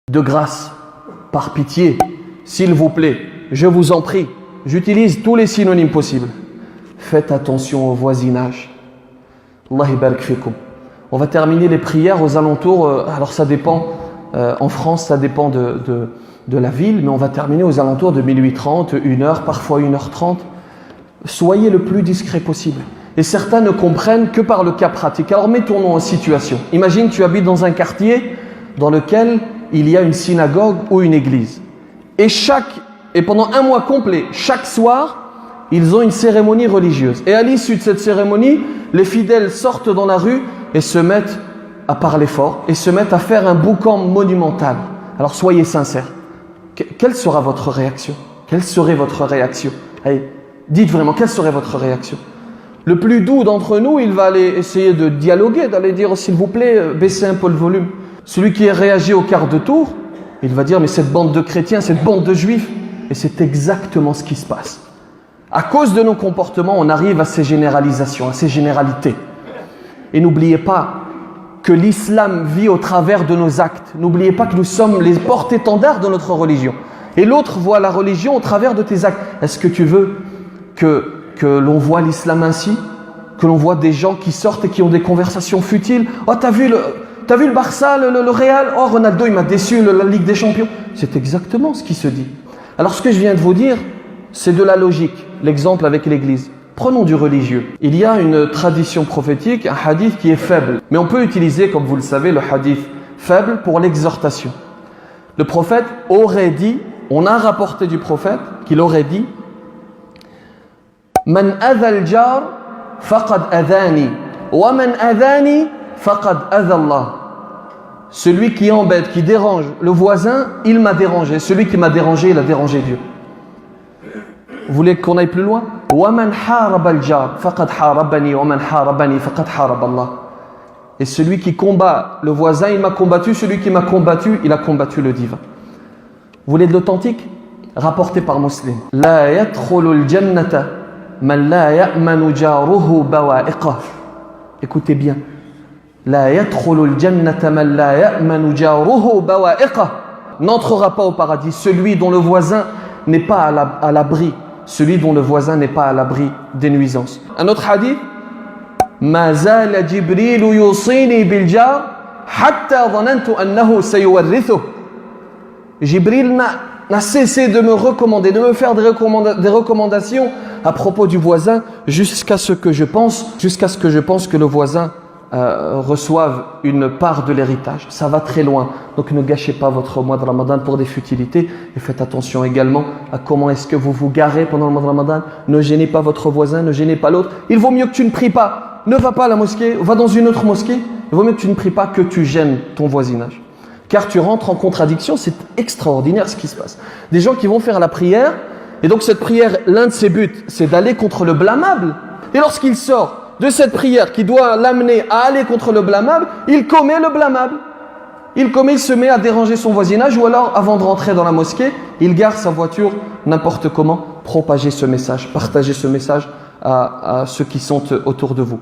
De grâce, par pitié, s'il vous plaît, je vous en prie, j'utilise tous les synonymes possibles. Faites attention au voisinage. Allah barik fikum. On va terminer les prières aux alentours, alors ça dépend, en France ça dépend de la ville, mais on va terminer aux alentours de minuit 30, 1h, parfois 1h30. Soyez le plus discret possible. Et certains ne comprennent que par le cas pratique. Alors mettons-nous en situation. Imagine tu habites dans un quartier dans lequel il y a une synagogue ou une église. Et pendant un mois complet, chaque soir, ils ont une cérémonie religieuse. Et à l'issue de cette cérémonie, les fidèles sortent dans la rue et se mettent à parler fort et se mettent à faire un boucan monumental. Alors soyez sincères. Quelle sera votre réaction? Quelle serait votre réaction? Allez, dites vraiment, quelle serait votre réaction? Le plus doux d'entre nous, il va aller essayer de dialoguer, d'aller dire s'il vous plaît, baissez un peu le volume. Celui qui a réagi au quart de tour, il va dire mais cette bande de chrétiens, cette bande de juifs. Et c'est exactement ce qui se passe. À cause de nos comportements, on arrive à ces généralisations, à ces généralités. Et n'oubliez pas que l'islam vit au travers de nos actes. N'oubliez pas que nous sommes les porte-étendards de notre religion. Et l'autre voit la religion au travers de tes actes. Est-ce que tu veux que l'on voit l'islam ainsi? Que l'on voit des gens qui sortent et qui ont des conversations futiles? Oh, t'as vu le Barça, le Real? Oh, Ronaldo, il m'a déçu, la Ligue des Champions. C'est exactement ce qui se dit. Alors ce que je viens de vous dire, c'est de la logique. L'exemple avec l'église. Prenons du religieux. Il y a une tradition prophétique, un hadith qui est faible. Mais on peut utiliser, comme vous le savez, le hadith faible pour l'exhortation. Le prophète aurait dit, on a rapporté du prophète qu'il aurait dit « Man adha al-jar faqad adhani, wa man adhani faqad adha Allah » Celui qui embête, qui dérange le voisin, il m'a dérangé. Celui qui m'a dérangé, il a dérangé Dieu. Vous voulez qu'on aille plus loin? Et celui qui combat le voisin, il m'a combattu. Celui qui m'a combattu, il a combattu le divin. Vous voulez de l'authentique? Rapporté par Muslim. La yadkhulul jannata man la ya'manu jaruhu bawa'iqah. Écoutez bien. La yadkhulul jannata man la ya'manu jaruhu bawa'iqah. N'entrera pas au paradis celui dont le voisin n'est pas à l'abri. Celui dont le voisin n'est pas à l'abri des nuisances. Un autre hadith. Ma zala Jibril yusini bil jar hatta dhanantu annahu sayuwarrithuh. Jibril n'a cessé de me recommander, de me faire des recommandations à propos du voisin jusqu'à ce que je pense que le voisin reçoive une part de l'héritage. Ça va très loin. Donc ne gâchez pas votre mois de Ramadan pour des futilités et faites attention également à comment est-ce que vous vous garez pendant le mois de Ramadan. Ne gênez pas votre voisin, ne gênez pas l'autre. Il vaut mieux que tu ne pries pas. Ne va pas à la mosquée, va dans une autre mosquée. Il vaut mieux que tu ne pries pas que tu gênes ton voisinage. Car tu rentres en contradiction, c'est extraordinaire ce qui se passe. Des gens qui vont faire la prière, et donc cette prière, l'un de ses buts, c'est d'aller contre le blâmable. Et lorsqu'il sort de cette prière qui doit l'amener à aller contre le blâmable, il commet le blâmable. Il se met à déranger son voisinage, ou alors, avant de rentrer dans la mosquée, il gare sa voiture n'importe comment. Propagez ce message, partagez ce message à ceux qui sont autour de vous.